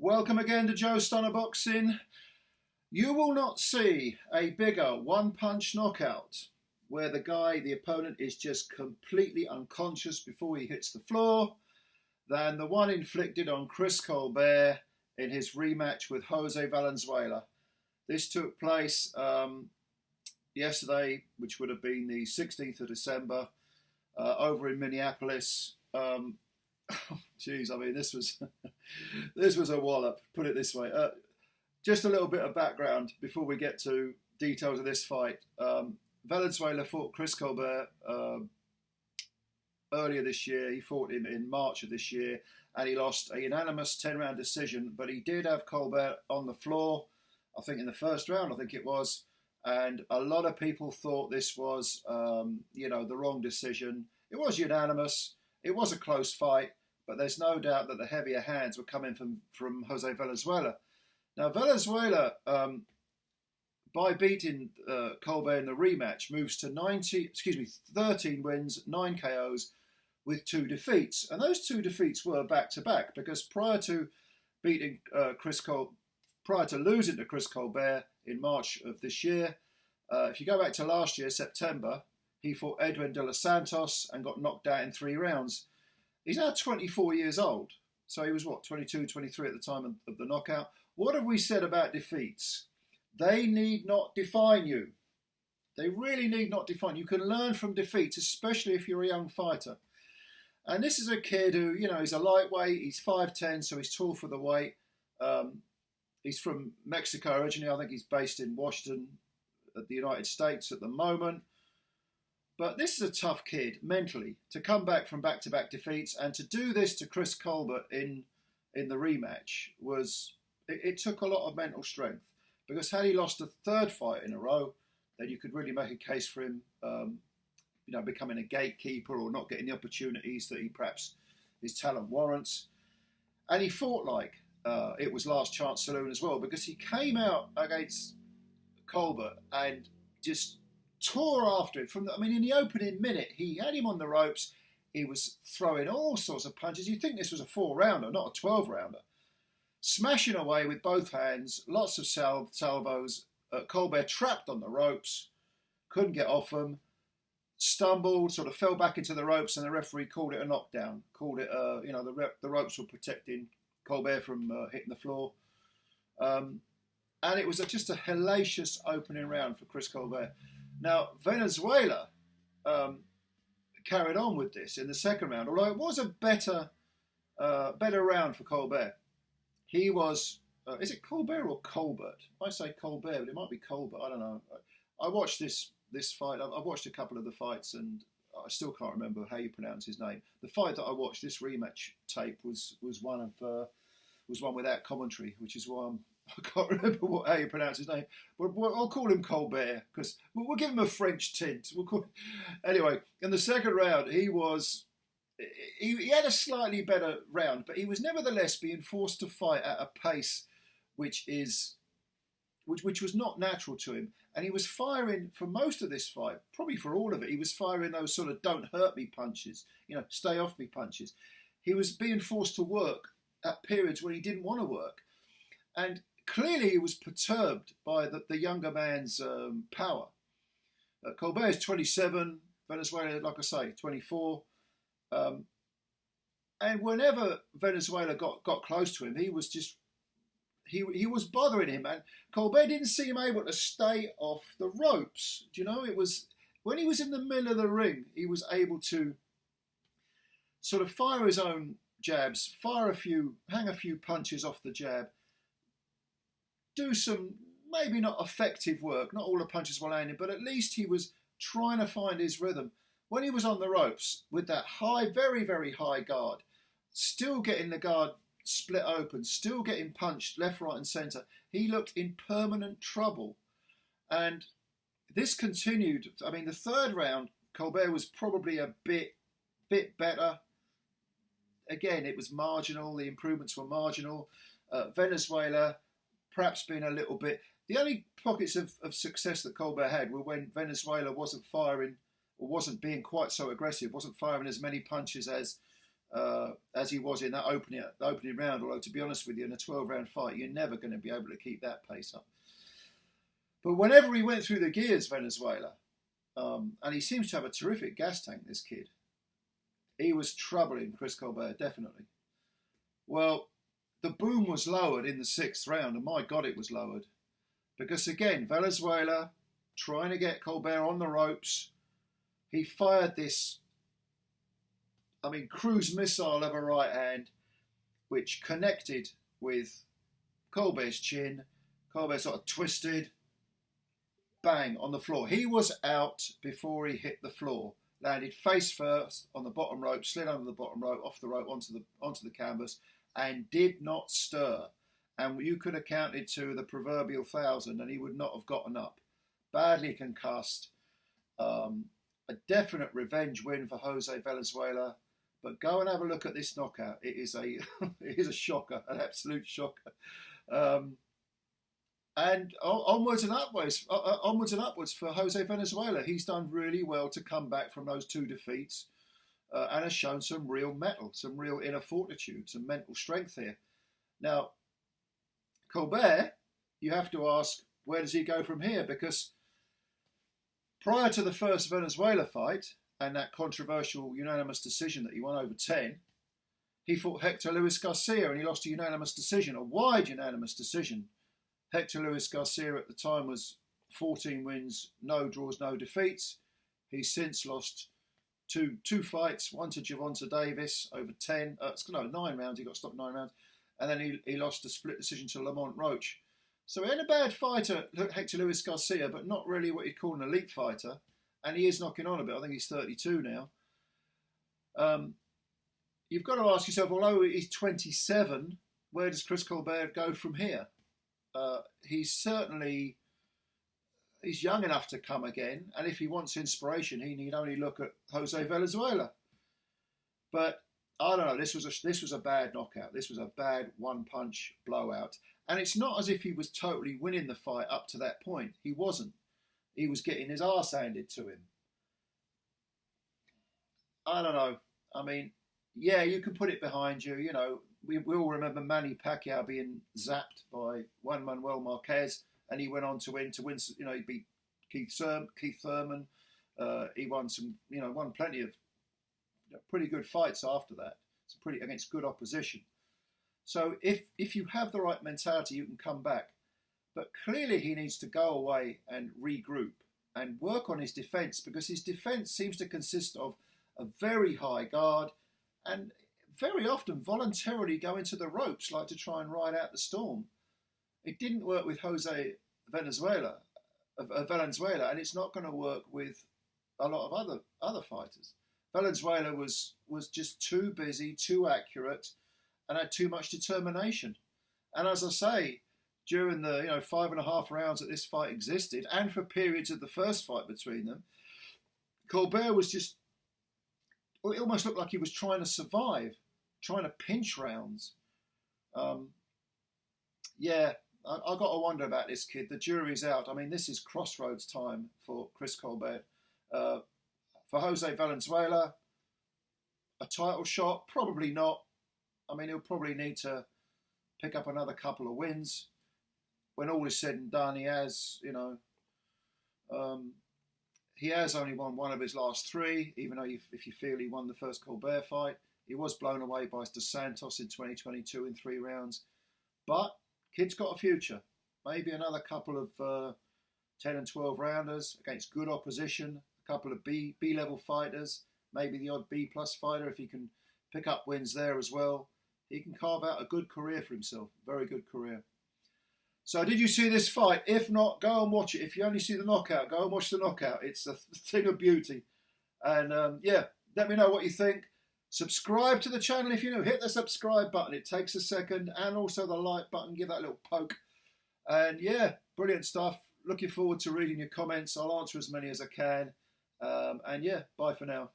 Welcome again to Joe Stunner Boxing. You will not see a bigger one-punch knockout where the opponent is just completely unconscious before he hits the floor than the one inflicted on Chris Colbert in his rematch with Jose Valenzuela. This took place yesterday, which would have been the 16th of December, over in Minneapolis. Geez, I mean, this was this was a wallop, put it this way. Just a little bit of background before we get to details of this fight. Valenzuela fought Chris Colbert earlier this year. He fought him in March of this year, and he lost a unanimous 10-round decision. But he did have Colbert on the floor, I think in the first round, I think it was. And a lot of people thought this was, the wrong decision. It was unanimous. It was a close fight, but there's no doubt that the heavier hands were coming from Jose Valenzuela. Now, Valenzuela, by beating Colbert in the rematch, moves to 13 wins, 9 KOs with 2 defeats. And those 2 defeats were back-to-back because prior to losing to Chris Colbert in March of this year, if you go back to last year, September, he fought Edwin de los Santos and got knocked out in 3 rounds. He's now 24 years old. So he was, 22, 23 at the time of the knockout. What have we said about defeats? They need not define you. They really need not define you. You can learn from defeats, especially if you're a young fighter. And this is a kid who, he's a lightweight. He's 5'10", so he's tall for the weight. He's from Mexico originally. I think he's based in Washington, the United States at the moment. But this is a tough kid, mentally, to come back from back-to-back defeats and to do this to Chris Colbert in the rematch it took a lot of mental strength. Because had he lost a third fight in a row, then you could really make a case for him, becoming a gatekeeper or not getting the opportunities that his talent warrants. And he fought like it was last chance saloon as well, because he came out against Colbert and just tore after it. In the opening minute, he had him on the ropes. He was throwing all sorts of punches. You'd think this was a 4-rounder, not a 12-rounder. Smashing away with both hands, lots of salvos. Colbert trapped on the ropes, couldn't get off them, stumbled, sort of fell back into the ropes, and the referee called it a knockdown. Called it, the ropes were protecting Colbert from hitting the floor. And it was just a hellacious opening round for Chris Colbert. Now, Venezuela carried on with this in the second round, although it was a better round for Colbert. He was, is it Colbert or Colbert? I say Colbert, but it might be Colbert. I don't know. I watched this fight. I've watched a couple of the fights, and I still can't remember how you pronounce his name. The fight that I watched, this rematch tape, was one without commentary, which is why I can't remember how you pronounce his name. But I'll call him Colbert because we'll give him a French tint. Anyway, in the second round, he had a slightly better round, but he was nevertheless being forced to fight at a pace which was not natural to him. And he was firing for most of this fight, probably for all of it. He was firing those sort of don't hurt me punches, stay off me punches. He was being forced to work at periods when he didn't want to work. And clearly he was perturbed by the younger man's power. Colbert is 27, Venezuela, like I say, 24. And whenever Venezuela got close to him, he was bothering him, and Colbert didn't seem able to stay off the ropes. It was when he was in the middle of the ring, he was able to sort of fire his own jabs, hang a few punches off the jab, do some maybe not effective work. Not all the punches were landing, but at least he was trying to find his rhythm. When he was on the ropes with that high, very, very high guard, still getting the guard split open, still getting punched left, right and centre, he looked in permanent trouble. And this continued. The third round, Colbert was probably a bit better. Again, it was marginal. The improvements were marginal. Venezuela perhaps being a little bit... The only pockets of success that Colbert had were when Venezuela wasn't firing or wasn't being quite so aggressive, wasn't firing as many punches as as he was in that opening round. Although, to be honest with you, in a 12-round fight, you're never going to be able to keep that pace up. But whenever he went through the gears, Valenzuela, and he seems to have a terrific gas tank, this kid, he was troubling Chris Colbert, definitely. Well, the boom was lowered in the 6th round, and my God, it was lowered. Because again, Valenzuela, trying to get Colbert on the ropes, he fired this, cruise missile of a right hand, which connected with Colbert's chin. Colbert sort of twisted, bang, on the floor. He was out before he hit the floor. Landed face first on the bottom rope, slid under the bottom rope, off the rope onto the canvas, and did not stir. And you could have counted to the proverbial 1,000 and he would not have gotten up. Badly concussed. A definite revenge win for Jose Valenzuela. But go and have a look at this knockout. It is a shocker, an absolute shocker. And onwards and upwards for Jose Valenzuela. He's done really well to come back from those 2 defeats and has shown some real mettle, some real inner fortitude, some mental strength here. Now, Colbert, you have to ask, where does he go from here? Because prior to the first Venezuela fight and that controversial unanimous decision that he won over 10, he fought Hector Luis Garcia and he lost a unanimous decision, a wide unanimous decision. Hector Luis Garcia at the time was 14 wins, no draws, no defeats. He's since lost two fights, one to Gervonta Davis over 9 rounds. He got stopped 9 rounds. And then he lost a split decision to Lamont Roach. So he had a bad fighter, Hector Luis Garcia, but not really what you'd call an elite fighter. And he is knocking on a bit. I think he's 32 now. You've got to ask yourself, although he's 27, where does Chris Colbert go from here? He's young enough to come again, and if he wants inspiration, he need only look at Jose Valenzuela. But I don't know. This was a bad knockout. This was a bad one-punch blowout, and it's not as if he was totally winning the fight up to that point. He wasn't. He was getting his arse handed to him. I don't know. Yeah, you can put it behind you. You know, we all remember Manny Pacquiao being zapped by Juan Manuel Marquez, and he went on to win. You know, he beat Keith Thurman. He won won plenty of pretty good fights after that. It's against good opposition. So if you have the right mentality, you can come back. But clearly, he needs to go away and regroup and work on his defence, because his defence seems to consist of a very high guard and very often voluntarily go into the ropes, like to try and ride out the storm. It didn't work with Jose Valenzuela, and it's not going to work with a lot of other fighters. Valenzuela was just too busy, too accurate, and had too much determination. And as I say, during the 5.5 rounds that this fight existed, and for periods of the first fight between them, Colbert was just, it almost looked like he was trying to survive, trying to pinch rounds. I've got to wonder about this kid. The jury's out. This is crossroads time for Chris Colbert. For Jose Valenzuela, a title shot? Probably not. He'll probably need to pick up another couple of wins. When all is said and done, he has only won one of his last 3, even though if you feel he won the first Colbert fight. He was blown away by Dos Santos in 2022 in 3 rounds. But kid's got a future. Maybe another couple of 10 and 12 rounders against good opposition, a couple of B-level fighters, maybe the odd B-plus fighter if he can pick up wins there as well. He can carve out a good career for himself, very good career. So did you see this fight? If not, go and watch it. If you only see the knockout, go and watch the knockout. It's a thing of beauty. And let me know what you think. Subscribe to the channel if you're new. Hit the subscribe button. It takes a second. And also the like button. Give that a little poke. And brilliant stuff. Looking forward to reading your comments. I'll answer as many as I can. Bye for now.